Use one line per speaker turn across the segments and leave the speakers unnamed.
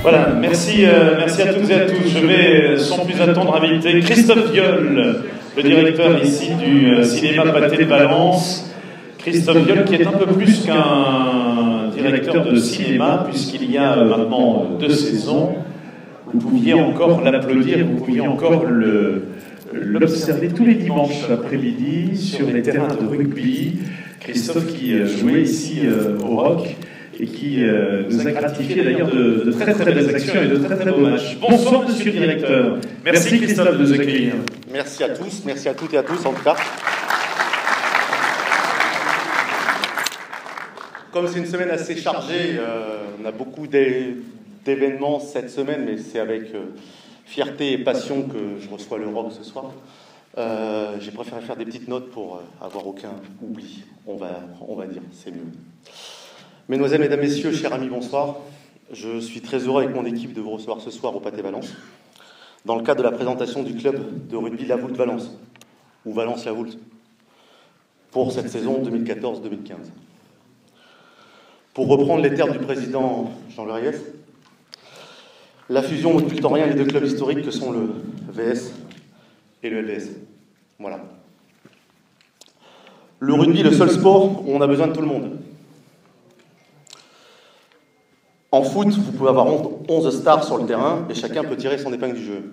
Voilà, merci à toutes et à tous. Je vais sans plus attendre inviter Christophe Viol, le directeur ici du cinéma Pâté de Valence. Christophe Viol qui est un peu plus qu'un directeur de cinéma, puisqu'il y a maintenant 2 saisons, vous pouviez encore l'applaudir, vous pouviez encore l'observer tous les dimanches après-midi sur les terrains de rugby. Christophe qui jouait ici au Rock et qui nous a gratifié d'ailleurs de très très belles actions et de très très beaux matchs. Bonsoir monsieur le directeur. Merci Christophe de nous accueillir.
Merci à tous, merci à toutes et à tous en tout cas. Comme c'est une semaine assez chargée, on a beaucoup d'événements cette semaine, mais c'est avec fierté et passion que je reçois le Rock ce soir. J'ai préféré faire des petites notes pour avoir aucun oubli, on va dire, c'est mieux. Mesdemoiselles, Mesdames, Messieurs, chers amis, bonsoir. Je suis très heureux avec mon équipe de vous recevoir ce soir au Pâté Valence, dans le cadre de la présentation du club de rugby La Voulte Valence, ou Valence La Voulte, pour cette saison 2014-2015. Pour reprendre les termes du président Jean-Louis Riès, la fusion n'occulte en rien les 2 clubs historiques que sont le VS et le LDS. Voilà. Le rugby est le seul sport où on a besoin de tout le monde. En foot, vous pouvez avoir 11 stars sur le terrain et chacun peut tirer son épingle du jeu.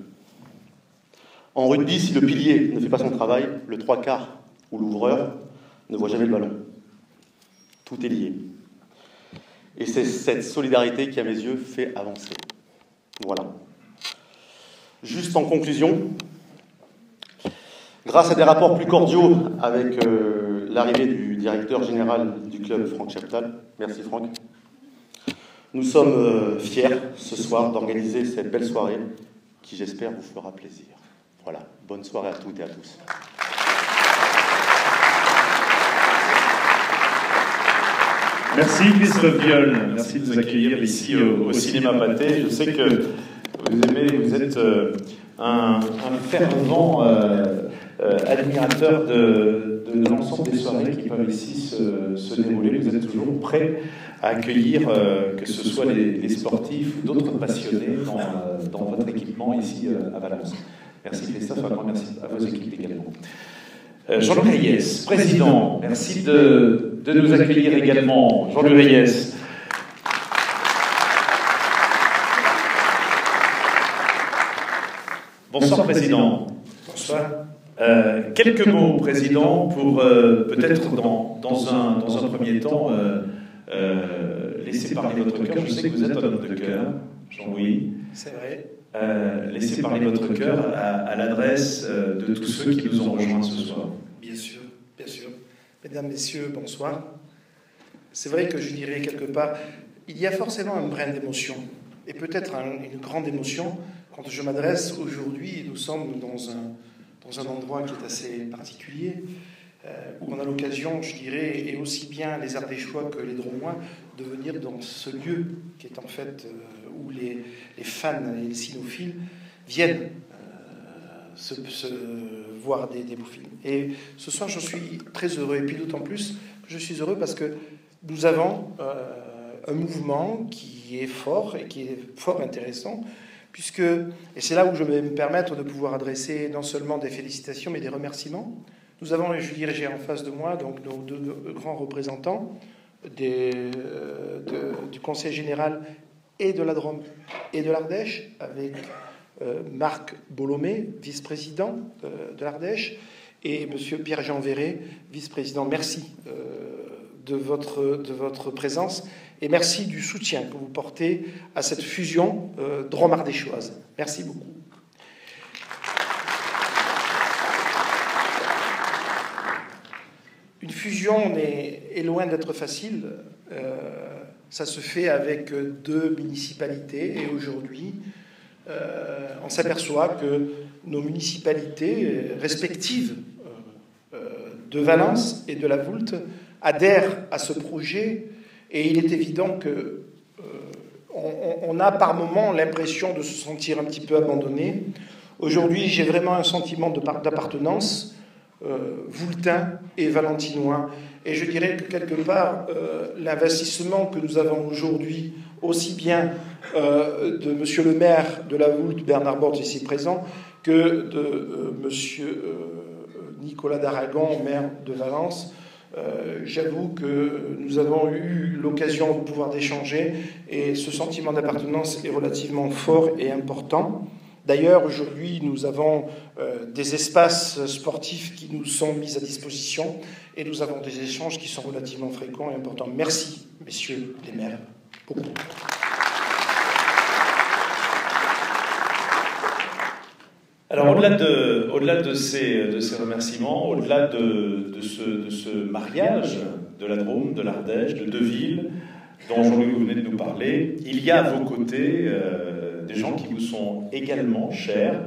En rugby, si le pilier ne fait pas son travail, le 3/4 ou l'ouvreur ne voit jamais le ballon. Tout est lié. Et c'est cette solidarité qui, à mes yeux, fait avancer. Voilà. Juste en conclusion, grâce à des rapports plus cordiaux avec l'arrivée du directeur général du club, Franck Chaptal, merci Franck, nous sommes fiers ce soir d'organiser cette belle soirée qui, j'espère, vous fera plaisir. Voilà, bonne soirée à toutes et à tous.
Merci Christophe Viol, merci de nous accueillir ici au cinéma Pâté. Je sais que vous êtes un fervent admirateur de l'ensemble des soirées qui peuvent ici se dérouler. Vous êtes toujours prêt à accueillir que ce soit les sportifs ou d'autres passionnés dans votre équipement ici à Valence. Merci Christophe, un grand merci à vos équipes également. Jean-Louis Riès, président, merci de nous accueillir également. Jean-Louis Riès. Bonsoir, président.
Bonsoir.
Quelques mots, président, pour peut-être dans un premier temps laisser parler votre cœur. Je sais que vous êtes un homme de cœur, Jean-Louis.
C'est vrai.
Laissez parler votre cœur à l'adresse de tous ceux qui nous ont rejoints ce soir.
Bien sûr, bien sûr. Mesdames, Messieurs, bonsoir. C'est vrai que je dirais quelque part, il y a forcément un brin d'émotion, et peut-être une grande émotion, quand je m'adresse aujourd'hui, nous sommes dans un endroit qui est assez particulier, où on a l'occasion, je dirais, et aussi bien les Ardéchois que les Drômois, de venir dans ce lieu qui est en fait où les fans et les cinéphiles viennent se voir des beaux films. Et ce soir, je suis très heureux, et puis d'autant plus que je suis heureux parce que nous avons un mouvement qui est fort et qui est fort intéressant, puisque, et c'est là où je vais me permettre de pouvoir adresser non seulement des félicitations, mais des remerciements. Nous avons, je dirais, j'ai en face de moi donc nos 2 grands représentants du Conseil général et de la Drôme et de l'Ardèche, avec Marc Bolomé, vice-président de l'Ardèche, et monsieur Pierre-Jean Verret, vice-président. Merci de votre présence et merci du soutien que vous portez à cette fusion drôme-ardéchoise. Merci beaucoup. Une fusion est loin d'être facile. Ça se fait avec 2 municipalités et aujourd'hui, on s'aperçoit que nos municipalités respectives de Valence et de la Voulte adhèrent à ce projet et il est évident que on a par moments l'impression de se sentir un petit peu abandonné. Aujourd'hui, j'ai vraiment un sentiment d'appartenance voultin et valentinois. Et je dirais que quelque part, l'investissement que nous avons aujourd'hui aussi bien de Monsieur le maire de la Voulte, Bernard Bordes, ici présent, que de Monsieur Nicolas d'Aragon, maire de Valence. J'avoue que nous avons eu l'occasion de pouvoir d'échanger et ce sentiment d'appartenance est relativement fort et important. D'ailleurs, aujourd'hui, nous avons des espaces sportifs qui nous sont mis à disposition et nous avons des échanges qui sont relativement fréquents et importants. Merci, messieurs les maires. Beaucoup.
Alors, au-delà de ces remerciements, au-delà de ce mariage de la Drôme, de l'Ardèche, de deux villes, dont Jean-Luc vous venez de nous parler, il y a à vos côtés des gens qui vous sont également chers.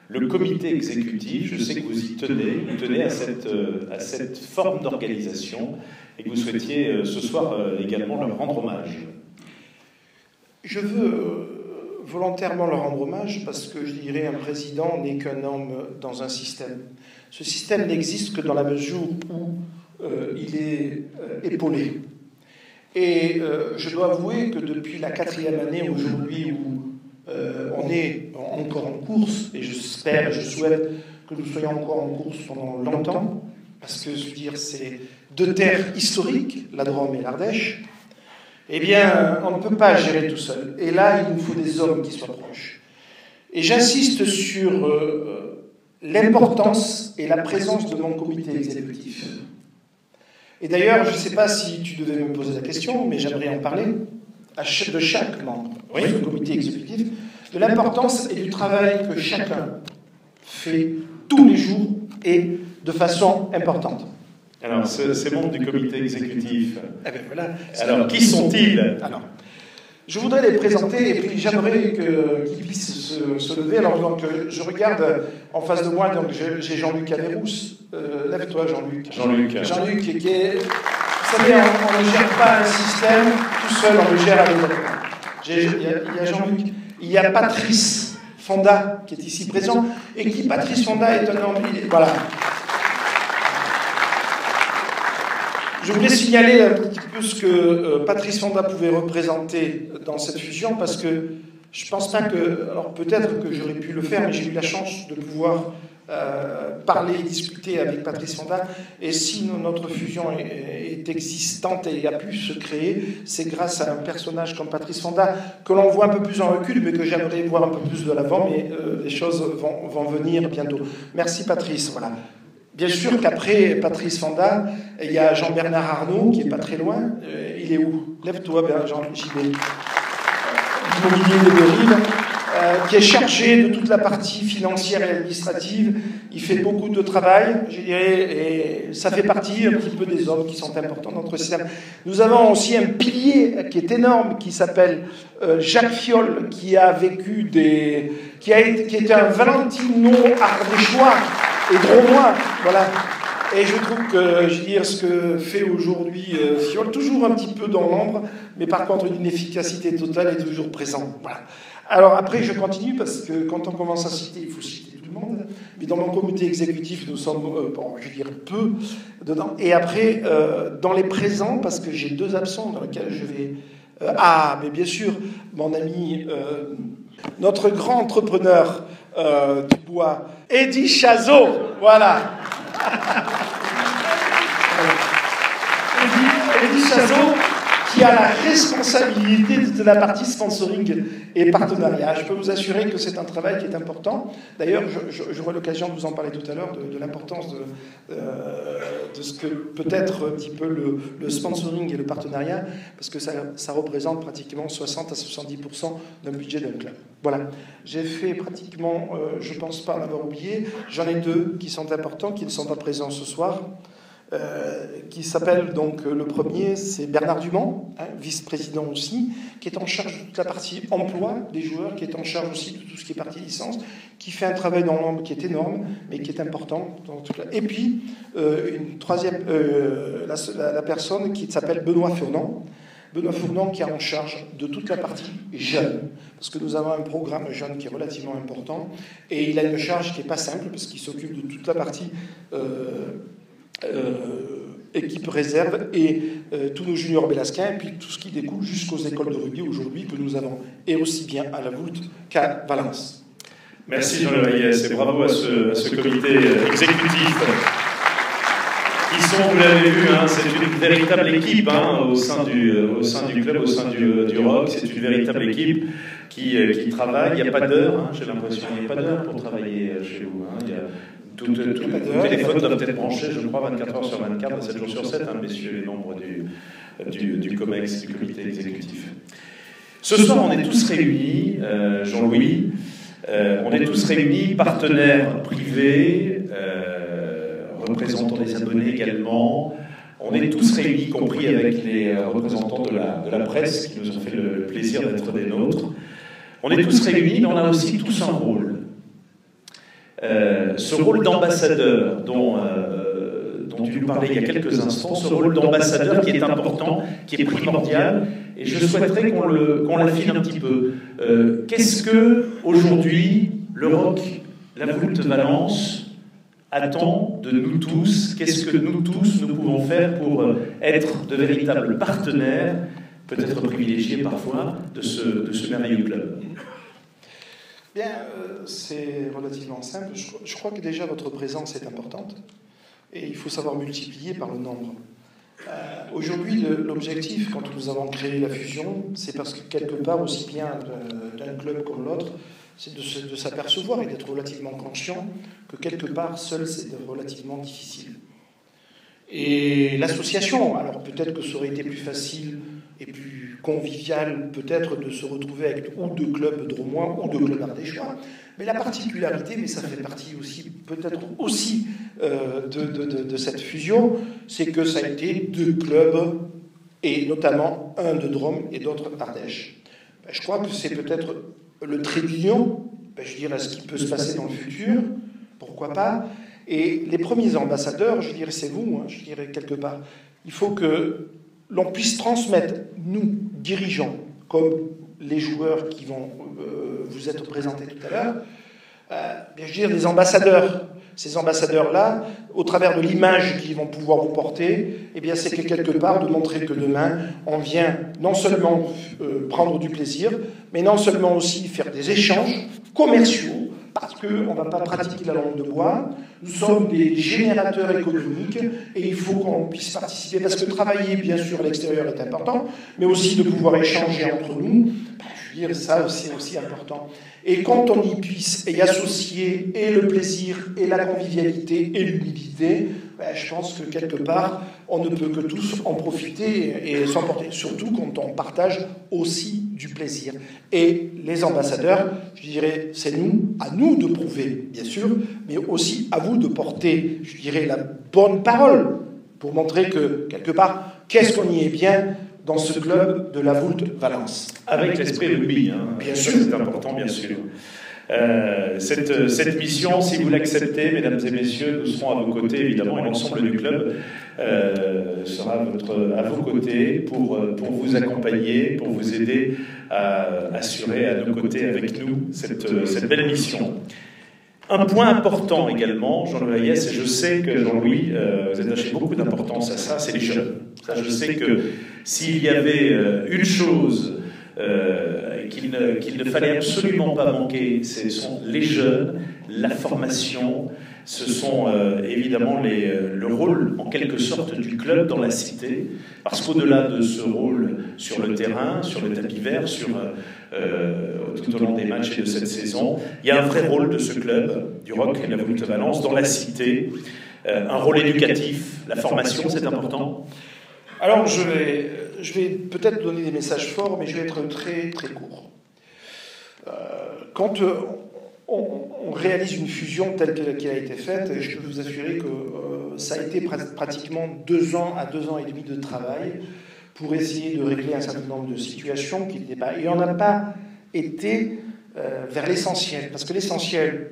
Le comité exécutif, je sais que vous tenez à cette forme d'organisation et que vous souhaitiez ce soir également leur rendre hommage.
Je veux volontairement leur rendre hommage parce que je dirais un président n'est qu'un homme dans un système. Ce système n'existe que dans la mesure où il est épaulé. Et je dois avouer que depuis la 4e année aujourd'hui où on est encore en course, et j'espère et je souhaite que nous soyons encore en course pendant longtemps, parce que je veux dire c'est deux terres historiques, la Drôme et l'Ardèche, eh bien, on ne peut pas gérer tout seul. Et là, il nous faut des hommes qui soient proches. Et j'insiste sur l'importance et la présence de mon comité exécutif. Et d'ailleurs, je ne sais pas si tu devais me poser la question, mais j'aimerais en parler de chaque membre du comité exécutif, de l'importance et du travail que chacun fait tous les jours et de façon importante.
Alors, ces membres du comité exécutif,
voilà.
Alors, qui sont-ils?
Alors, je voudrais les présenter et puis j'aimerais qu'ils puissent se lever. Alors, donc, je regarde en face de moi, donc j'ai Jean-Luc Averrousse. Lève-toi, Jean-Luc. Jean-Luc, qui est... Vous savez, on ne gère pas un système tout seul, on le gère avec d'autres. Il y a Jean-Luc. Il y a Patrice Fonda, qui est ici présent, et qui, Patrice Fonda, est un homme... Voilà. Je voulais signaler un petit peu ce que Patrice Fonda pouvait représenter dans cette fusion, parce que je ne pense pas que... Alors peut-être que j'aurais pu le faire, mais j'ai eu la chance de pouvoir parler et discuter avec Patrice Fonda. Et si notre fusion est existante et a pu se créer, c'est grâce à un personnage comme Patrice Fonda, que l'on voit un peu plus en recul, mais que j'aimerais voir un peu plus de l'avant, mais les choses vont venir bientôt. Merci Patrice, voilà. Bien sûr qu'après Patrice Fonda, il y a Jean-Bernard Arnault, qui n'est pas très loin. Il est où? Lève-toi, Jean, j'y vais. Immobilier de Béril, qui est chargé de toute la partie financière et administrative. Il fait beaucoup de travail, je dirais, et ça fait partie un petit peu des hommes qui sont importants dans notre système. Nous avons aussi un pilier qui est énorme, qui s'appelle Jacques Fiol, qui a vécu qui était un Valentino ardéchois et drômois, voilà. Et je trouve que, je veux dire, ce que fait aujourd'hui Fiol, toujours un petit peu dans l'ombre, mais par contre une efficacité totale est toujours présente. Voilà. Alors après, je continue, parce que quand on commence à citer, il faut citer tout le monde, mais dans mon comité exécutif, nous sommes, je veux dire, peu dedans. Et après, dans les présents, parce que j'ai deux absents dans lesquels je vais... mais bien sûr, mon ami, notre grand entrepreneur du bois, Eddy Chazot, voilà. Eddy Chazot, qui a la responsabilité de la partie sponsoring et partenariat. Je peux vous assurer que c'est un travail qui est important. D'ailleurs, j'aurai l'occasion de vous en parler tout à l'heure, de l'importance de ce que peut être un petit peu le sponsoring et le partenariat, parce que ça représente pratiquement 60 à 70% d'un budget d'un club. Voilà. J'ai fait pratiquement, je ne pense pas en avoir oublié, j'en ai deux qui sont importants, qui ne sont pas présents ce soir. Qui s'appelle donc le premier, c'est Bernard Dumont, vice-président aussi, qui est en charge de toute la partie emploi des joueurs, qui est en charge aussi de tout ce qui est partie licence, qui fait un travail dans l'ombre qui est énorme, mais qui est important. Et puis, une troisième, la personne qui s'appelle Benoît Furnand. Benoît Furnand qui est en charge de toute la partie jeune, parce que nous avons un programme jeune qui est relativement important, et il a une charge qui n'est pas simple, parce qu'il s'occupe de toute la partie équipe réserve et tous nos juniors bélasquins, et puis tout ce qui découle jusqu'aux écoles de rugby aujourd'hui que nous avons, et aussi bien à la Voulte qu'à Valence.
Merci Jean Levaillès et bravo à ce comité exécutif. Qui sont, vous l'avez vu, hein, c'est une véritable équipe au sein du club, au sein du ROC. C'est une véritable équipe qui travaille. Il n'y a pas d'heure, hein, j'ai l'impression. Il n'y a pas d'heure pour travailler chez vous. Hein. Il y a tout le téléphone doit être branché, je crois, 24 heures sur 24, 7 jours sur 7, hein, messieurs les membres du COMEX, du comité exécutif. Ce soir, on est tous réunis, Jean-Louis, on est tous réunis, partenaires privés, représentants des abonnés également. On est tous réunis, y compris avec les représentants de la presse qui nous ont fait le plaisir d'être des nôtres. On est tous réunis, mais on a aussi tous un rôle. Ce rôle d'ambassadeur dont tu nous parlais il y a quelques instants, ce rôle d'ambassadeur qui est important, qui est primordial, et je souhaiterais qu'on l'affine un petit peu. Qu'est-ce que, aujourd'hui, le ROC, la Voulte Valence, attend de nous tous? Qu'est-ce que nous tous, nous pouvons faire pour être de véritables partenaires, peut-être privilégiés parfois, de ce merveilleux club?
Bien, c'est relativement simple. Je crois que déjà votre présence est importante et il faut savoir multiplier par le nombre. Aujourd'hui, l'objectif, quand nous avons créé la fusion, c'est parce que quelque part, aussi bien d'un club comme l'autre, c'est de s'apercevoir et d'être relativement conscient que quelque part, seul, c'est relativement difficile. Et l'association, alors peut-être que ça aurait été plus facile et plus convivial peut-être de se retrouver avec ou deux clubs drômois ou deux clubs ardéchois, mais la particularité, mais ça fait partie aussi peut-être aussi de cette fusion, c'est que ça a été deux clubs, et notamment un de Drôme et d'autres Ardèche. Je crois que c'est peut-être le trait d'union, je dirais ce qui peut se passer dans le futur, pourquoi pas. Et les premiers ambassadeurs, je dirais c'est vous, je dirais quelque part. Il faut que l'on puisse transmettre, nous, dirigeants, comme les joueurs qui vont vous être présentés tout à l'heure, je veux dire des ambassadeurs. Ces ambassadeurs-là, au travers de l'image qu'ils vont pouvoir vous porter, eh bien, c'est que quelque part de montrer que demain, on vient non seulement prendre du plaisir, mais non seulement aussi faire des échanges commerciaux, parce qu'on ne va pas pratiquer la langue de bois. Nous sommes des générateurs économiques et il faut qu'on puisse participer, parce que travailler, bien sûr, à l'extérieur est important, mais aussi de pouvoir échanger entre nous, je veux dire, ça c'est aussi important. Et quand on y puisse y associer et le plaisir, et la convivialité, et l'humilité, je pense que quelque part, on ne peut que tous en profiter et s'emporter. Surtout quand on partage aussi du plaisir. Et les ambassadeurs, je dirais, c'est à nous de prouver, bien sûr, mais aussi à vous de porter, je dirais, la bonne parole pour montrer que, quelque part, qu'est-ce qu'on y est bien dans ce club de la Voulte Valence.
Avec l'esprit rugby, bien sûr, c'est important, bien sûr. Cette mission, si vous l'acceptez, mesdames et messieurs, nous serons à vos côtés, évidemment, et l'ensemble du club sera à vos côtés pour vous accompagner, pour vous aider à assurer à nos côtés avec nous cette belle mission. Un point important également, Jean-Louis Hayes, et je sais que Jean-Louis, vous attachez beaucoup d'importance à ça, c'est les jeunes. Ça, je sais que s'il y avait une chose qu'il ne fallait absolument pas manquer, ce sont les jeunes, la formation, ce sont évidemment le rôle en quelque sorte du club dans la cité, parce qu'au-delà de ce rôle sur le terrain, sur le tapis vert, tout au long des matchs et de cette saison, il y a un vrai rôle de ce club, du ROC et de la Voulte Valence, dans la cité, un rôle éducatif, la formation, c'est important.
Alors je vais peut-être donner des messages forts, mais je vais être très très court. Quand on réalise une fusion telle qu'elle a été faite, je peux vous assurer que ça a été pratiquement 2 ans à 2 ans et demi de travail pour essayer de régler un certain nombre de situations qui n'étaient pas... Et on n'a pas été vers l'essentiel, parce que l'essentiel,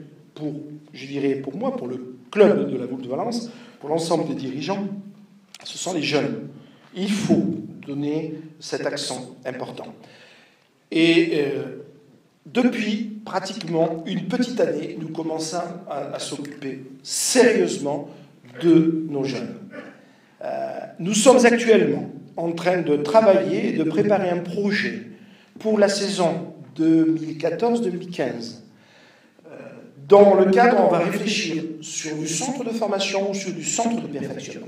je dirais pour moi, pour le club de la Voulte de Valence, pour l'ensemble des dirigeants, ce sont les jeunes. Il faut donner cet accent important. Et depuis pratiquement une petite année, nous commençons à s'occuper sérieusement de nos jeunes. Nous sommes actuellement en train de travailler et de préparer un projet pour la saison 2014-2015. Dans le cadre, on va réfléchir sur du centre de formation ou sur du centre de perfectionnement.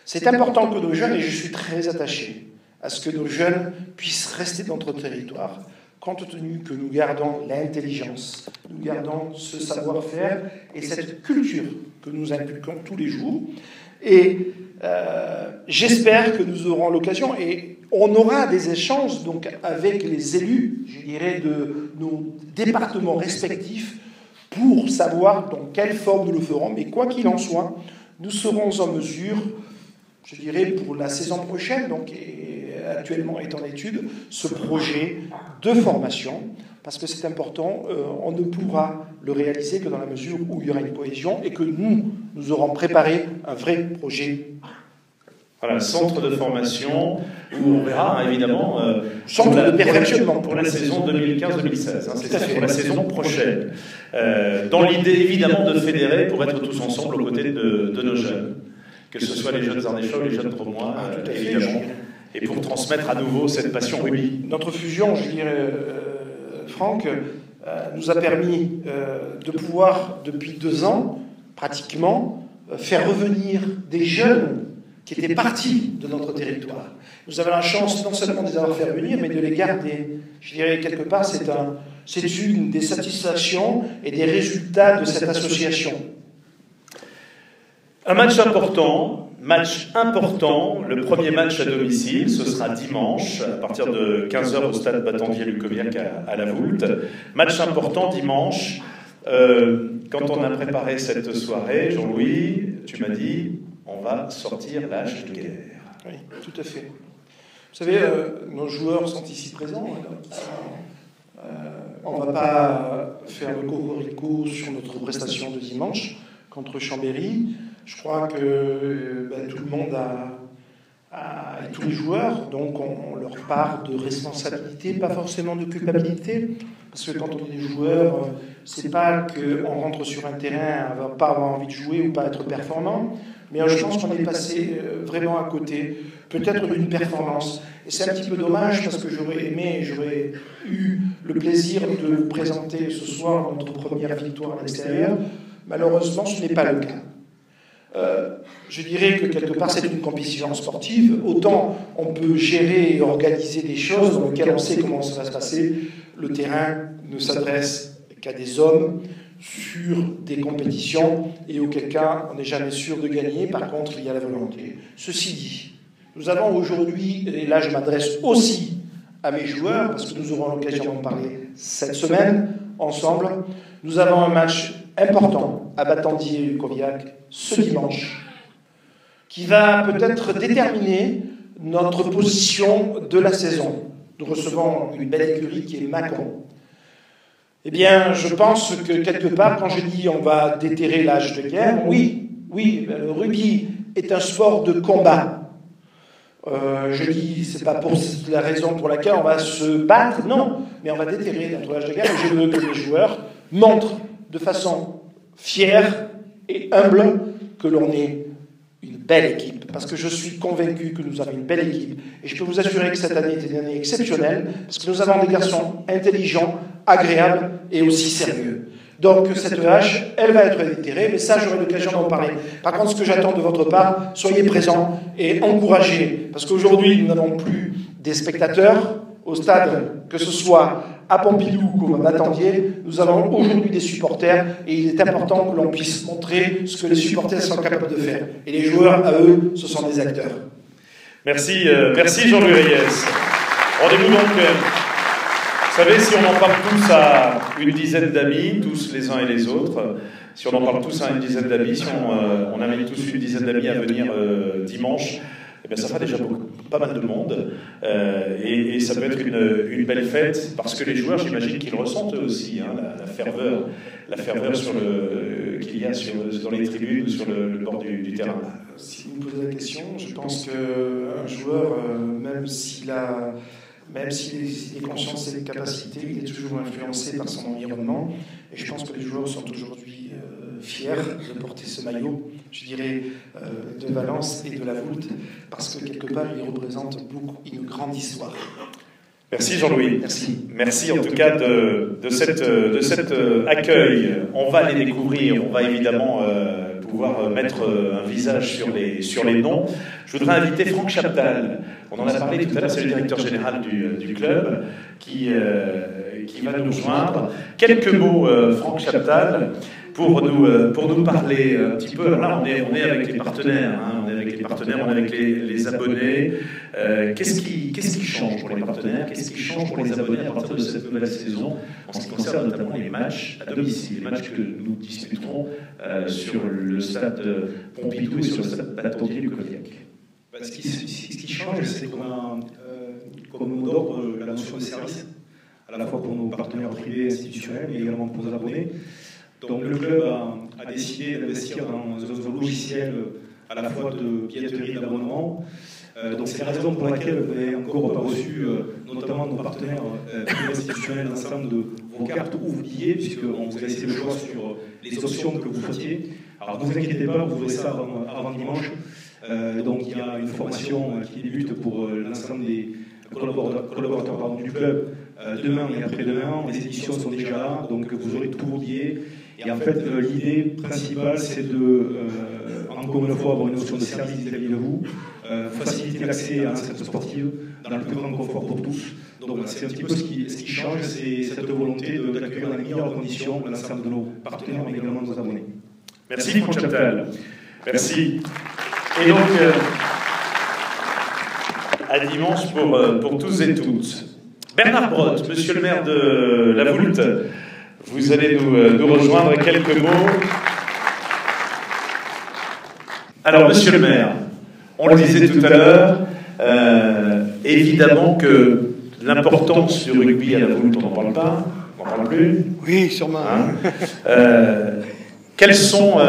C'est important que nos jeunes, et je suis très attaché à ce que nos jeunes puissent rester dans notre territoire, compte tenu que nous gardons l'intelligence, nous gardons ce savoir-faire et cette culture que nous inculquons tous les jours. Et j'espère que nous aurons l'occasion, et on aura des échanges donc, avec les élus, je dirais, de nos départements respectifs, pour savoir dans quelle forme nous le ferons. Mais quoi qu'il en soit, nous serons en mesure, je dirais, pour la saison prochaine, donc actuellement est en étude, ce projet de formation, parce que c'est important, on ne pourra le réaliser que dans la mesure où il y aura une cohésion et que nous aurons préparé un vrai projet.
Voilà, centre de formation, où on verra évidemment
centre de perfectionnement
pour la saison 2015-2016, c'est pour la saison prochaine. Dans l'idée évidemment de fédérer pour être tous ensemble aux côtés de nos jeunes, que ce soit les jeunes Ardéchois, les jeunes Drômois, évidemment, et pour transmettre à nouveau cette passion rugby.
Notre fusion, je dirais, Franck, nous a permis de pouvoir, depuis 2 ans, pratiquement, faire revenir des jeunes qui étaient partis de notre territoire. Nous avons la chance non seulement de les avoir fait venir, mais de les garder. Je dirais quelque part, c'est une des satisfactions et des résultats de cette association.
Un match important, le premier match à domicile, ce sera dimanche, à partir de 15h au stade Battendier-Lucoviac à La Voulte. Match important dimanche. Quand on a préparé cette soirée, Jean-Louis, tu m'as dit, on va sortir la hache de guerre.
Oui, tout à fait. Vous savez, nos joueurs sont ici présents. On ne va pas faire le cocorico sur notre prestation de dimanche contre Chambéry. Je crois que tout le monde et tous les joueurs, donc on leur part de responsabilité, pas forcément de culpabilité, parce que quand on est des joueurs, c'est pas qu'on rentre sur un terrain, on va pas avoir envie de jouer ou pas être performant, mais je pense qu'on est passé vraiment à côté, peut-être d'une performance. Et c'est un petit peu dommage parce que j'aurais eu le plaisir de vous présenter ce soir notre première victoire à l'extérieur. Malheureusement, ce n'est pas le cas. Je dirais que quelque part c'est une compétition sportive, autant on peut gérer et organiser des choses dans lesquelles on sait comment ça va se passer. Le terrain ne s'adresse qu'à des hommes sur des compétitions et auquel cas on n'est jamais sûr de gagner. Par contre, il y a la volonté. Ceci dit, nous avons aujourd'hui, et là je m'adresse aussi à mes joueurs parce que nous aurons l'occasion d'en parler cette semaine ensemble, nous avons un match important à Battendier-Lucoviac ce dimanche, qui va peut-être déterminer notre position de la saison. Nous recevons une belle écurie qui est Mâcon. Eh bien, je pense que quelque part, quand je dis on va déterrer l'âge de guerre, oui, le rugby est un sport de combat. Je dis, c'est pas pour la raison pour laquelle on va se battre, non, mais on va déterrer notre âge de guerre. Et je veux que les joueurs montrent de façon fière et humble que l'on est une belle équipe, parce que je suis convaincu que nous avons une belle équipe, et je peux vous assurer que cette année est une année exceptionnelle, parce que nous avons des garçons intelligents, agréables et aussi sérieux. Donc cette hache, elle va être déterrée, mais ça j'aurai l'occasion d'en parler. Par contre, ce que j'attends de votre part, soyez présents et encouragés, parce qu'aujourd'hui nous n'avons plus des spectateurs au stade, que ce soit à Pompidou ou à Battendier, nous avons aujourd'hui des supporters et il est important que l'on puisse montrer ce que les supporters sont capables de faire. Et les joueurs, à eux, ce sont des acteurs.
Merci Jean-Louis Reyes. Rendez-vous donc, vous savez, si on en parle tous à une dizaine d'amis, tous les uns et les autres, si on en parle tous à une dizaine d'amis, si on amène tous une dizaine d'amis à venir dimanche, eh bien, ça fera déjà pas mal de monde et ça peut être une belle fête parce que les joueurs, j'imagine qu'ils ressentent eux aussi la ferveur qu'il y a dans les tribunes ou sur le bord du terrain.
Si vous me posez la question, je pense qu'un joueur, même s'il est conscient de ses capacités, il est toujours influencé par son environnement. Et je pense que les joueurs sont aujourd'hui fier de porter ce maillot, je dirais, de Valence et de la Voulte, parce que quelque part, il représente une grande histoire.
Merci Jean-Louis.
Merci.
Merci en tout cas de cet accueil. On va les découvrir, on va évidemment pouvoir mettre un visage sur les noms. Je voudrais inviter Franck Chaptal. On en a parlé tout à l'heure, c'est le directeur général du club qui va nous joindre. Quelques mots, Franck Chaptal, pour nous parler un petit peu. Alors là, on est avec les partenaires, hein, on est avec les abonnés. Qu'est-ce qui change pour les partenaires? Qu'est-ce qui change pour les abonnés à partir de cette nouvelle saison en ce qui concerne notamment les matchs à domicile, les matchs que nous disputerons sur le stade Pompidou et sur le stade Battendier du Cognac?
Ce qui change, c'est qu'on a comme mot d'ordre la notion de service, à la fois pour nos partenaires privés et institutionnels, mais également pour nos abonnés. Donc le club a décidé d'investir dans un logiciel à la fois de billetterie et d'abonnement. Donc c'est la raison pour laquelle vous n'avez encore pas reçu, notamment nos partenaires privés institutionnels, l'ensemble de vos cartes ou vos billets, puisqu'on vous a laissé le choix sur les options que vous souhaitiez. Alors ne vous inquiétez pas, vous aurez ça avant dimanche. Donc il y a une formation qui débute pour l'ensemble des collaborateurs du club demain et après-demain. Les éditions sont déjà là, donc vous aurez tous vos billets. Et en fait, l'idée principale, c'est de, encore une fois, avoir une notion de service vis-à-vis de vous, faciliter l'accès à l'enceinte sportive dans le plus grand confort pour tous. Donc c'est un petit peu ce qui change, c'est cette volonté d'accueillir dans les meilleures conditions l'ensemble de nos partenaires, mais également de nos abonnés.
Merci Franck Chaptal. Merci. Et donc, à dimanche pour tous et toutes. Bernard Brotte, monsieur le maire de la Voulte, vous allez nous rejoindre. Quelques mots. Alors, monsieur le maire, on le disait tout à l'heure, évidemment que l'importance du rugby à la Voulte, on n'en parle pas, on n'en parle plus.
Oui, sûrement.
Hein, quels sont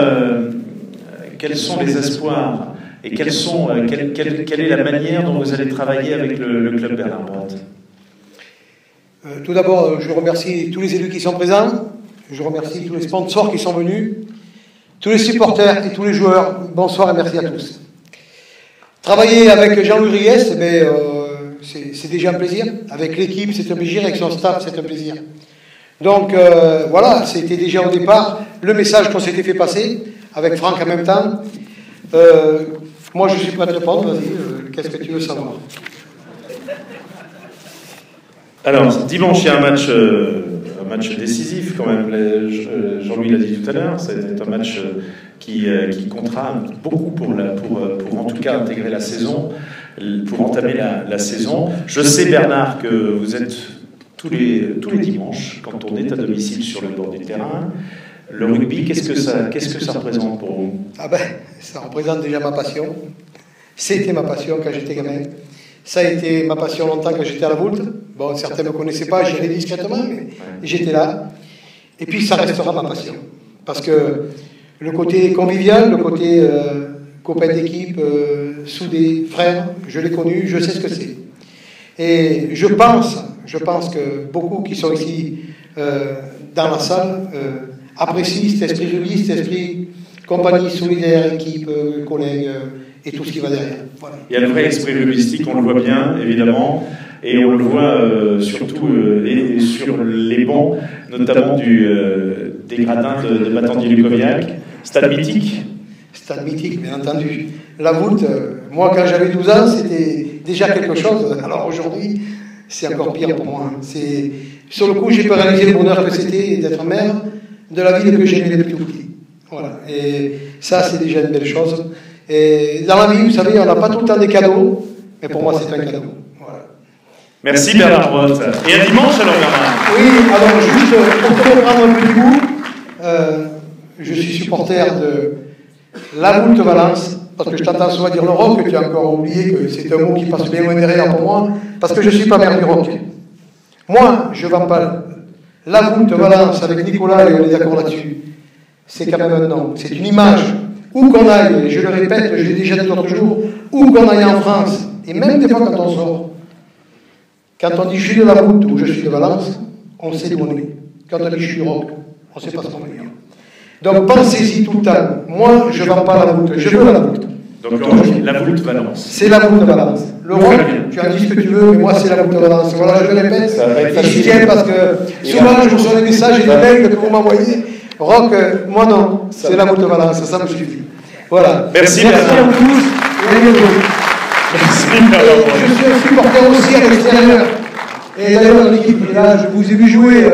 les espoirs et quelle est la manière dont vous allez travailler avec le club Bernard Brotte?
Tout d'abord, je remercie tous les élus qui sont présents, je remercie tous les sponsors qui sont venus, tous les supporters et tous les joueurs. Bonsoir et merci à tous. Travailler avec Jean-Louis Riès, c'est déjà un plaisir. Avec l'équipe, c'est un plaisir. Avec son staff, c'est un plaisir. Donc voilà, c'était déjà au départ le message qu'on s'était fait passer, avec Franck en même temps. Moi, je suis prêt à te répondre. Vas-y, qu'est-ce que tu veux savoir?
Alors, dimanche, il y a un match décisif quand même. Jean-Louis l'a dit tout à l'heure, c'est un match qui comptera beaucoup pour en tout cas intégrer la saison, pour entamer la saison. Je sais, Bernard, que vous êtes tous les dimanches, quand on est à domicile sur le bord du terrain. Le rugby, qu'est-ce que ça représente pour vous?
Ah ben, ça représente déjà ma passion. C'était ma passion quand j'étais gamin. Ça a été ma passion longtemps quand j'étais à la Voulte. Bon, certains ne me connaissaient pas, j'y allais discrètement, mais j'étais là. Et puis ça restera ma passion. Parce que le côté convivial, le côté copain d'équipe, soudé, frère, je l'ai connu, je sais ce que c'est. Et je pense que beaucoup qui sont ici dans la salle apprécient cet esprit rugby, cet esprit compagnie solidaire, équipe, collègues, et tout ce qui va derrière. Voilà.
Il y a le vrai esprit rugbyistique, on le voit bien, évidemment, et on le voit surtout sur les bancs, notamment des gradins de Battendier du Cognac. Stade mythique.
Stade mythique, bien entendu. La Voulte, moi, quand j'avais 12 ans, c'était déjà quelque chose. Alors aujourd'hui, c'est encore pire pour moi. Sur le coup, j'ai pas réalisé le bonheur que c'était d'être maire de la ville que j'aimais depuis tout petit. Voilà. Et ça, c'est déjà une belle chose. Et dans la vie, vous savez, on n'a pas tout le temps des cadeaux, mais pour moi, c'est un cadeau. Voilà.
Merci Bernard Brotte. Et à dimanche alors, Bernard?
Oui, alors juste pour reprendre un peu du coup, je suis supporter de la Voulte Valence, parce que je t'entends souvent dire le rock, tu as encore oublié que c'est un mot qui passe bien loin derrière pour moi, parce que je ne suis pas maire du rock. Moi, je ne vends pas la Voulte Valence avec Nicolas, et on est d'accord là-dessus. C'est quand même un nom, c'est une image. Où qu'on aille, je le répète, je l'ai déjà dit l'autre jour, où qu'on aille en France, et même des fois quand on sort, quand on dit je suis de la Voulte ou je suis de Valence, on sait d'où on est. Quand on dit je suis rock, on ne sait pas ce qu'on veut dire. Donc pensez-y tout le temps. Moi, je ne vends pas la voûte, je veux la voûte.
Donc la voûte Valence.
C'est la voûte Valence. Le roc, tu en dis ce que tu veux, mais moi c'est la voûte Valence. Voilà, je le répète. Et j'y tiens parce que souvent je reçois des messages et des mails que vous m'envoyez. Roc, moi non, c'est la voûte Valence, ça me suffit. Voilà.
Merci
à vous tous et à bientôt.
Merci.
Je suis un supporter aussi à l'extérieur. Et d'ailleurs, l'équipe est là, je vous ai vu jouer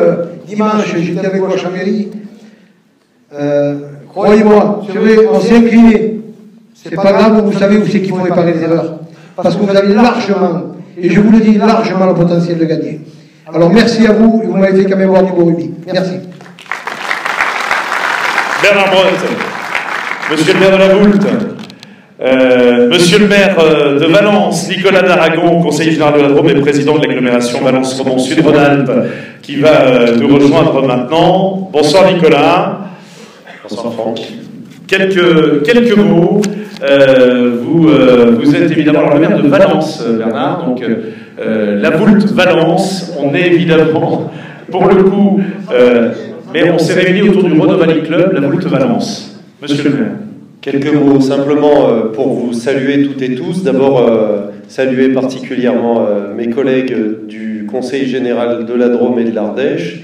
dimanche, j'étais avec vous à Chambéry. Croyez-moi, c'est vrai, on s'est incliné. C'est pas grave, vous savez où c'est qu'il faut réparer les erreurs. Parce que vous avez largement, et je vous le dis, largement le potentiel de gagner. Alors merci à vous, et vous m'avez fait quand même voir du beau rugby. Merci.
Bernard Brotte, monsieur le maire de la Voulte, monsieur le maire de Valence, Nicolas d'Aragon, conseiller général de la Drôme et président de l'agglomération Valence-Romans-Sud-Rhône-Alpes, qui va nous rejoindre maintenant. Bonsoir Nicolas. Bonsoir Franck. Quelques mots. Vous êtes évidemment le maire de Valence, Bernard. Donc la Voulte Valence, on est évidemment, pour le coup, mais on s'est réunis autour du Renault Valley Club, la Voulte Valence. Monsieur le maire.
Quelques mots simplement pour vous saluer toutes et tous. D'abord, saluer particulièrement mes collègues du Conseil général de la Drôme et de l'Ardèche,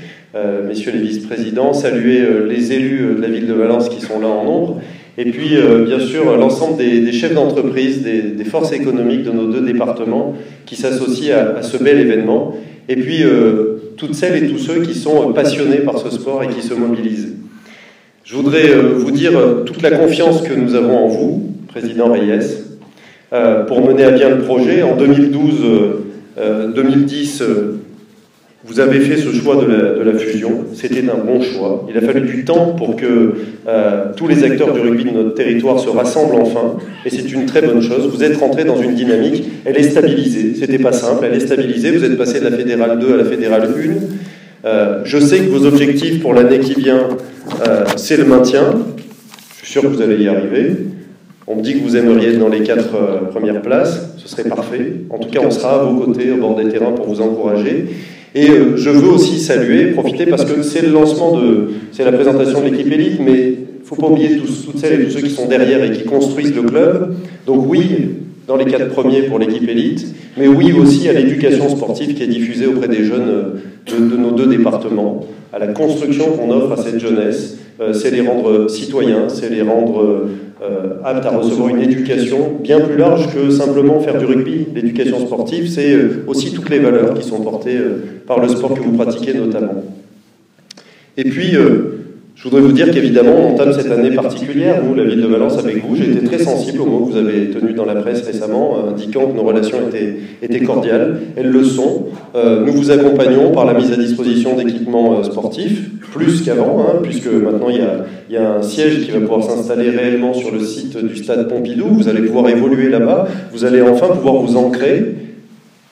messieurs les vice-présidents, saluer les élus de la ville de Valence qui sont là en nombre, et puis bien sûr l'ensemble des chefs d'entreprise, des forces économiques de nos deux départements qui s'associent à ce bel événement, et puis toutes celles et tous ceux qui sont passionnés par ce sport et qui se mobilisent. Je voudrais vous dire toute la confiance que nous avons en vous, Président Reyes, pour mener à bien le projet. En 2010, vous avez fait ce choix de la fusion. C'était un bon choix. Il a fallu du temps pour que tous les acteurs du rugby de notre territoire se rassemblent enfin, et c'est une très bonne chose. Vous êtes rentrés dans une dynamique, elle est stabilisée. C'était pas simple, elle est stabilisée. Vous êtes passé de la Fédérale 2 à la Fédérale 1. Je sais que vos objectifs pour l'année qui vient, c'est le maintien. Je suis sûr que vous allez y arriver. On me dit que vous aimeriez être dans les 4 premières places. Ce serait parfait. En tout cas, on sera à vos côtés, au bord des terrains, pour vous encourager. Et je veux aussi saluer, profiter, parce que c'est le lancement c'est la présentation de l'équipe élite, mais il ne faut pas oublier toutes celles et tous ceux qui sont derrière et qui construisent le club. Donc oui, dans les 4 premiers pour l'équipe élite, mais oui aussi à l'éducation sportive qui est diffusée auprès des jeunes de nos deux départements, à la construction qu'on offre à cette jeunesse. C'est les rendre citoyens, c'est les rendre aptes à recevoir une éducation bien plus large que simplement faire du rugby. L'éducation sportive, c'est aussi toutes les valeurs qui sont portées par le sport que vous pratiquez notamment. Et puis, je voudrais vous dire qu'évidemment, on entame cette année particulière. Nous, la ville de Valence, avec vous, j'ai été très sensible aux mots que vous avez tenus dans la presse récemment, indiquant que nos relations étaient cordiales. Elles le sont. Nous vous accompagnons par la mise à disposition d'équipements sportifs, plus qu'avant, puisque maintenant il y a un siège qui va pouvoir s'installer réellement sur le site du stade Pompidou. Vous allez pouvoir évoluer là-bas. Vous allez enfin pouvoir vous ancrer,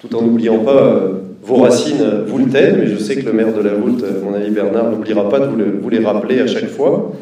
tout en n'oubliant pas vos racines voultaines, mais je sais que le maire de la Voulte, mon ami Bernard, n'oubliera pas de vous les rappeler à chaque fois.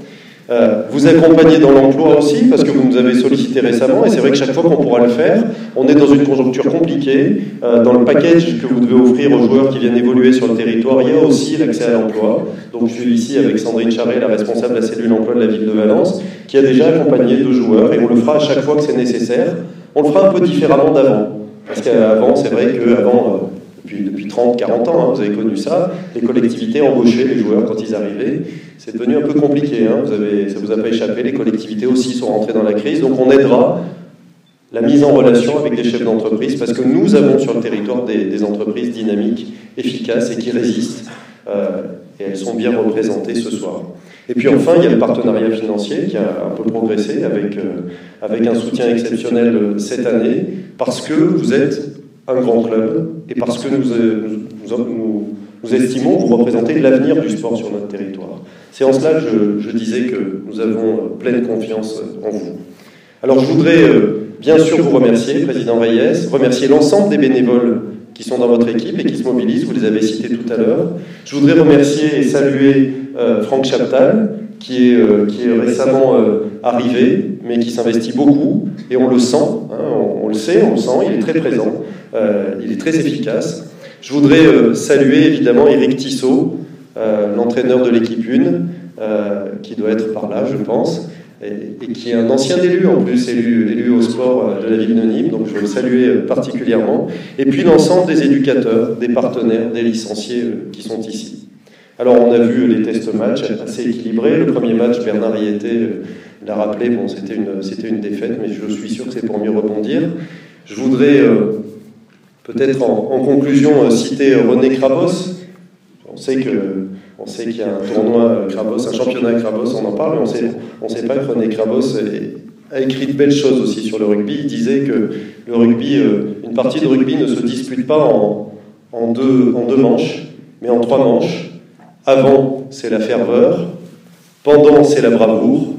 Vous accompagnez dans l'emploi aussi, parce que vous nous avez sollicité récemment, et c'est vrai que chaque fois qu'on pourra le faire, on est dans une conjoncture compliquée. Dans le package que vous devez offrir aux joueurs qui viennent évoluer sur le territoire, il y a aussi l'accès à l'emploi. Donc je suis ici avec Sandrine Charret, la responsable de la cellule emploi de la ville de Valence, qui a déjà accompagné 2 joueurs, et on le fera à chaque fois que c'est nécessaire. On le fera un peu différemment d'avant, parce qu'avant, c'est vrai qu'avant... Depuis 30, 40 ans, vous avez connu ça, les collectivités embauchaient les joueurs quand ils arrivaient. C'est devenu un peu compliqué, ça ne vous a pas échappé, les collectivités aussi sont rentrées dans la crise, donc on aidera la mise en relation avec des chefs d'entreprise, parce que nous avons sur le territoire des entreprises dynamiques, efficaces et qui résistent, et elles sont bien représentées ce soir. Et puis enfin, il y a le partenariat financier qui a un peu progressé avec un soutien exceptionnel cette année, parce que vous êtes un grand club, et parce que nous estimons que vous représentez l'avenir du sport sur notre territoire. C'est en cela que je disais que nous avons pleine confiance en vous. Alors je voudrais bien sûr vous remercier, Président Reyes, remercier l'ensemble des bénévoles qui sont dans votre équipe et qui se mobilisent, vous les avez cités tout à l'heure. Je voudrais remercier et saluer Franck Chaptal, qui est récemment arrivé, mais qui s'investit beaucoup, et on le sent, on le sait, on le sent, il est très présent, il est très efficace. Je voudrais saluer évidemment Éric Tissot, l'entraîneur de l'équipe 1, qui doit être par là, je pense, et qui est un ancien élu en plus, élu au sport de la ville de Nîmes, donc je veux le saluer particulièrement, et puis l'ensemble des éducateurs, des partenaires, des licenciés qui sont ici. Alors on a vu les tests matchs assez équilibrés. Le premier match, Bernard y était, l'a rappelé, bon, c'était une défaite, mais je suis sûr que c'est pour mieux rebondir. Je voudrais peut-être en conclusion citer René Krabos. On sait qu'il y a un tournoi Krabos, un championnat Krabos, on en parle, mais on ne sait pas que René Krabos a écrit de belles choses aussi sur le rugby. Il disait que le rugby, une partie de rugby ne se dispute pas en deux manches, mais en 3 manches. Avant, c'est la ferveur, pendant, c'est la bravoure,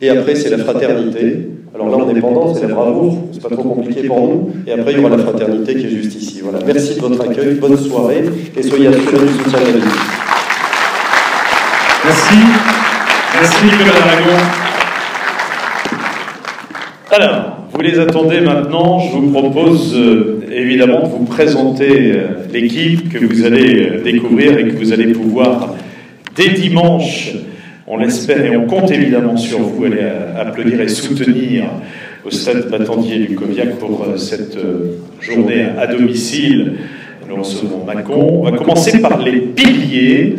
et après, c'est la fraternité. Alors là, on est pendant, c'est la bravoure, c'est pas trop compliqué pour nous, et après, il y aura la fraternité qui est juste ici. Voilà. Merci de votre accueil, bonne soirée, et soyez assurés du soutien de la ville.
Merci. Merci Nicolas Aragon. Alors, vous les attendez maintenant. Je vous propose évidemment de vous présenter l'équipe que vous allez découvrir et que vous allez pouvoir, dès dimanche, on l'espère et on compte évidemment sur vous, aller applaudir et soutenir au stade Battendier du Coviac pour cette journée à domicile. Nous recevons Mâcon. On va commencer par les piliers.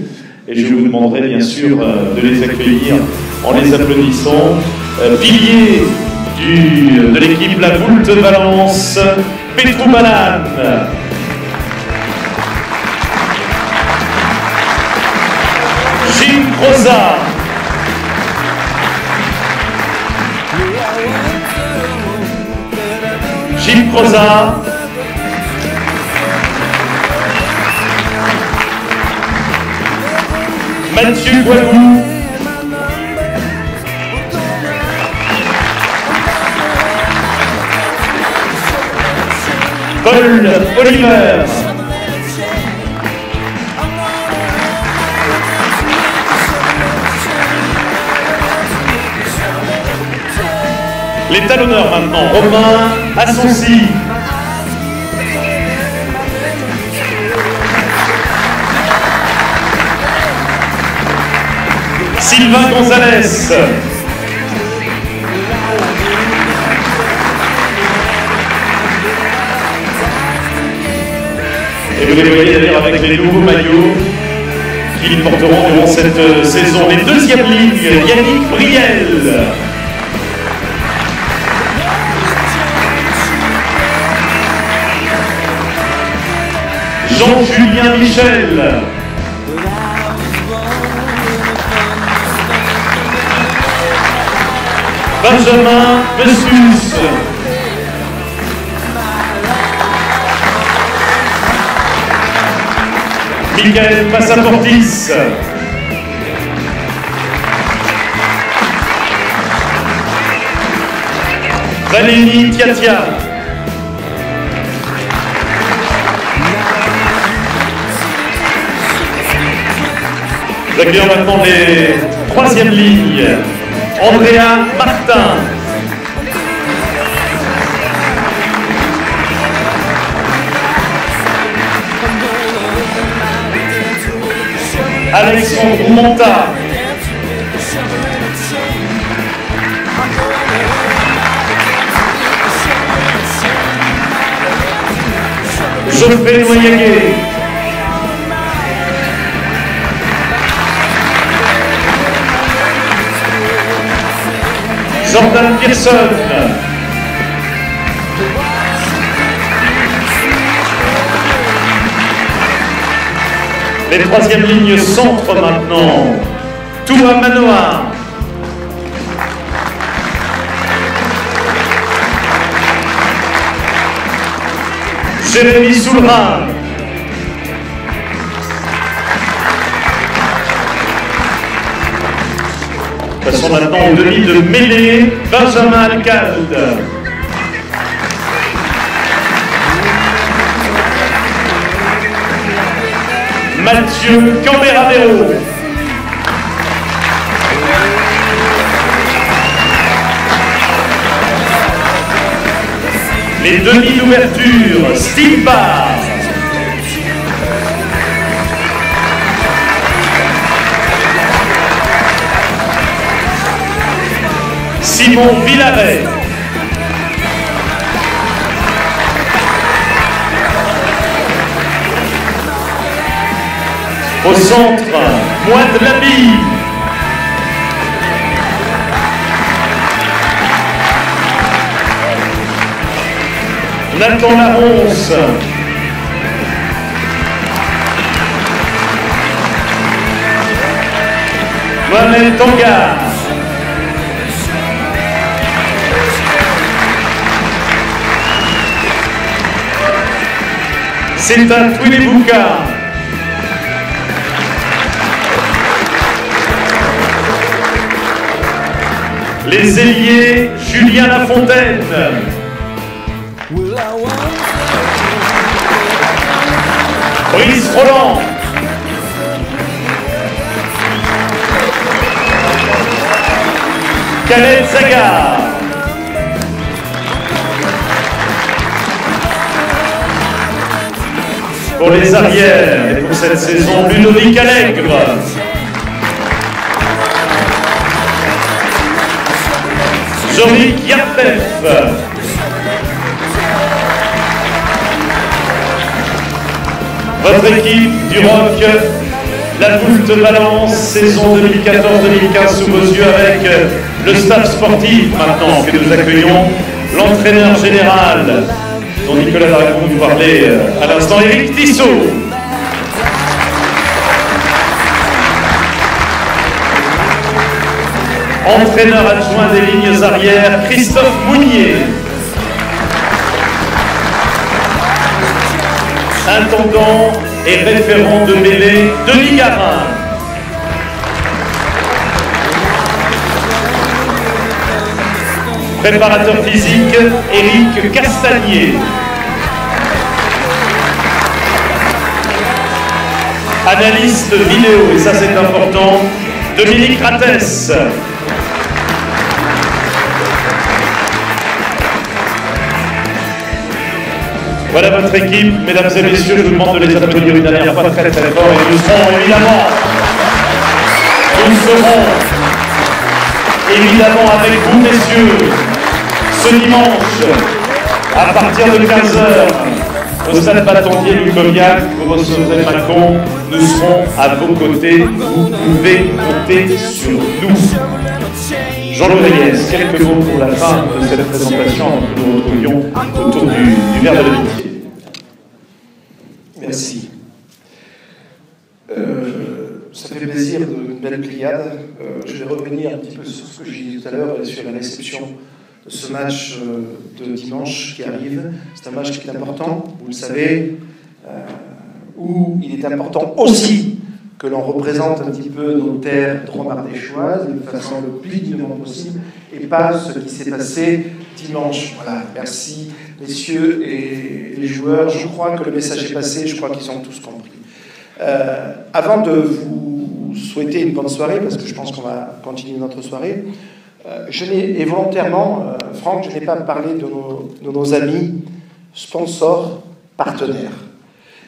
Et je vous demanderai bien sûr de les accueillir en les applaudissant. Pilier de l'équipe La Voulte Valence, Petrou Banane. Gilles Croza. Gilles Croza. Mathieu Gualou. Paul Oliver. Les talonneurs maintenant. Romain Assonsi. Sylvain Gonzalez. Et vous les voyez d'ailleurs avec les nouveaux maillots qu'ils porteront durant cette saison. Les deuxièmes lignes, Yannick Briel. Jean-Julien Michel. Benjamin Messus. Michael Passaportis. Valérie Tiatia. J'accueille maintenant les troisièmes lignes. Andrea Martin. Alexandre Monta. Geoffrey Noyaguet. Jordan Pearson. Les troisièmes lignes centre maintenant. Toua Manoa. Jérémy Soulra. Passons maintenant au demi de mêlée, Benjamin Alcalde. Mathieu Camberavero. Les demi d'ouverture, Steve Barr. Simon Villaret. Au centre, Moine Labille. Nathan Laronce. Mohamed Tanga. C'est un Twilibouka. Les ailiers, Julien Lafontaine. Brice Roland. Khaled Zagar. Pour les arrières et pour cette saison, Ludovic Allègre. Jorik Yapef. Votre équipe du Roc, la Boule de Valence, saison 2014-2015 sous vos yeux avec le staff sportif maintenant que nous accueillons, l'entraîneur général dont Nicolas Daragon vous parlait à l'instant, Éric Tissot. Entraîneur adjoint des lignes arrières, Christophe Mounier. Intendant et référent de mêlée, Denis Garin. Préparateur physique, Éric Castagnier. Analyste vidéo, et ça c'est important, Dominique Rattès. Voilà votre équipe, mesdames et messieurs, je vous demande de les applaudir une dernière fois très très fort et nous serons évidemment avec vous messieurs, ce dimanche, à partir de 15h, au stade Batandier du Comiac, vous recevrez Macron, nous serons à vos côtés, vous pouvez compter sur nous. Jean-Louis Reyes, quelques mots pour la fin de cette présentation avant que nous nous retrouvions autour du verre de l'amitié.
Merci. Ça fait plaisir d'une belle pliade. Je vais revenir un petit peu sur ce que j'ai dit tout à l'heure et sur la réception de ce match de dimanche qui arrive. C'est un match qui est important, vous le savez, où il est important aussi que l'on représente un petit peu nos terres dromardéchoises de façon le plus dignement possible et pas ce qui s'est passé dimanche. Voilà, merci messieurs et les joueurs. Je crois que le message est passé, je crois qu'ils ont tous compris. Avant de vous souhaiter une bonne soirée, parce que je pense qu'on va continuer notre soirée, et volontairement, Franck, je n'ai pas parlé de nos amis, sponsors, partenaires,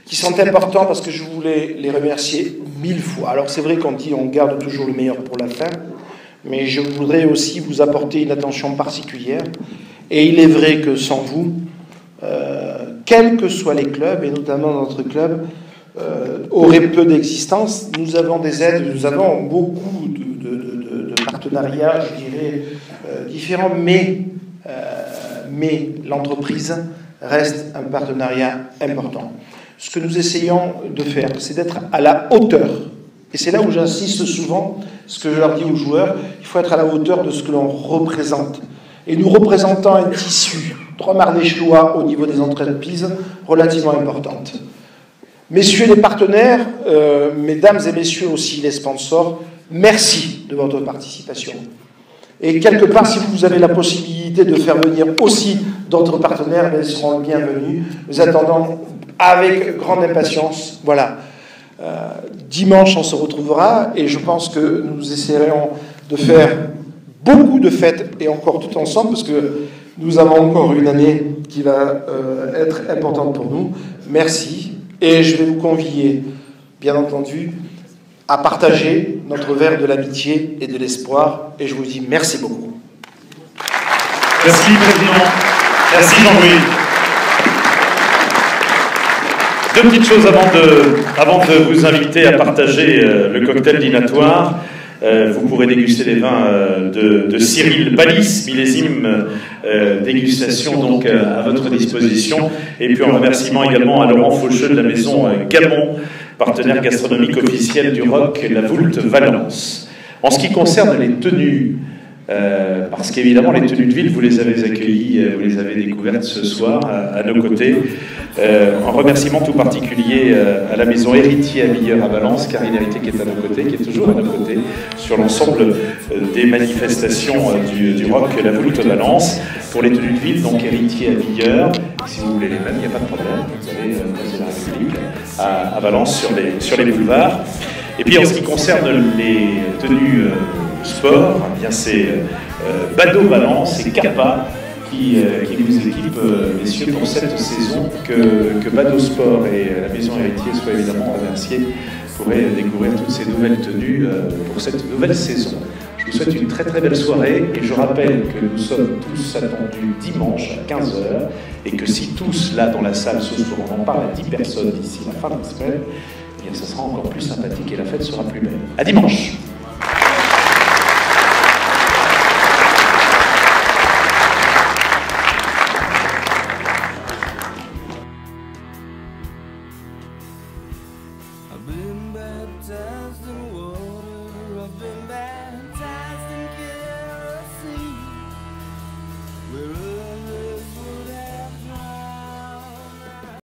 qui sont importants parce que je voulais les remercier 1000 fois. Alors c'est vrai qu'on dit on garde toujours le meilleur pour la fin, mais je voudrais aussi vous apporter une attention particulière. Et il est vrai que sans vous, quels que soient les clubs, et notamment notre club, aurait peu d'existence. Nous avons des aides, nous avons beaucoup de partenariats, je dirais, différents, mais l'entreprise reste un partenariat important. Ce que nous essayons de faire, c'est d'être à la hauteur. Et c'est là où j'insiste souvent, ce que je leur dis aux joueurs, il faut être à la hauteur de ce que l'on représente. Et nous représentons un tissu dromardéchois au niveau des entreprises relativement importante. Messieurs les partenaires, mesdames et messieurs aussi les sponsors, merci de votre participation. Et quelque part, si vous avez la possibilité de faire venir aussi d'autres partenaires, ils seront les bienvenus. Nous attendons avec grande impatience. Voilà. Dimanche, on se retrouvera et je pense que nous essaierons de faire beaucoup de fêtes et encore tout ensemble parce que nous avons encore une année qui va être importante pour nous. Merci. Et je vais vous convier, bien entendu, à partager notre verre de l'amitié et de l'espoir. Et je vous dis merci beaucoup.
Merci, Président. Merci, Jean-Louis. Deux petites choses avant de vous inviter à partager le cocktail dînatoire. Vous pourrez déguster les vins de Cyril Balis, millésime dégustation donc à votre disposition. Et puis en remerciement également à Laurent Faucheux de la maison Gamon, partenaire gastronomique officiel du ROC La Voulte Valence. En ce qui concerne les tenues, parce qu'évidemment les tenues de ville, vous les avez accueillies, vous les avez découvertes ce soir à nos côtés. En remerciement tout particulier à la maison Héritier Habilleur à Valence, Karine Héritier qui est à nos côtés, qui est toujours à nos côtés sur l'ensemble des manifestations du ROC La Voulte Valence. Pour les tenues de ville, donc Héritier Habilleur, si vous voulez les mêmes, il n'y a pas de problème, vous avez place de la République à Valence sur les boulevards. Et puis en ce qui concerne les tenues sport, eh bien c'est Bado Valence et Kappa qui vous équipe, messieurs, pour cette saison. Que Bado Sport et la maison Héritier soient évidemment remerciés pour découvrir toutes ces nouvelles tenues pour cette nouvelle saison. Je vous souhaite une très très belle soirée et je rappelle que nous sommes tous attendus dimanche à 15h et que si tous là dans la salle ce soir on en parle à 10 personnes d'ici la fin de la semaine, eh bien ça sera encore plus sympathique et la fête sera plus belle. À dimanche.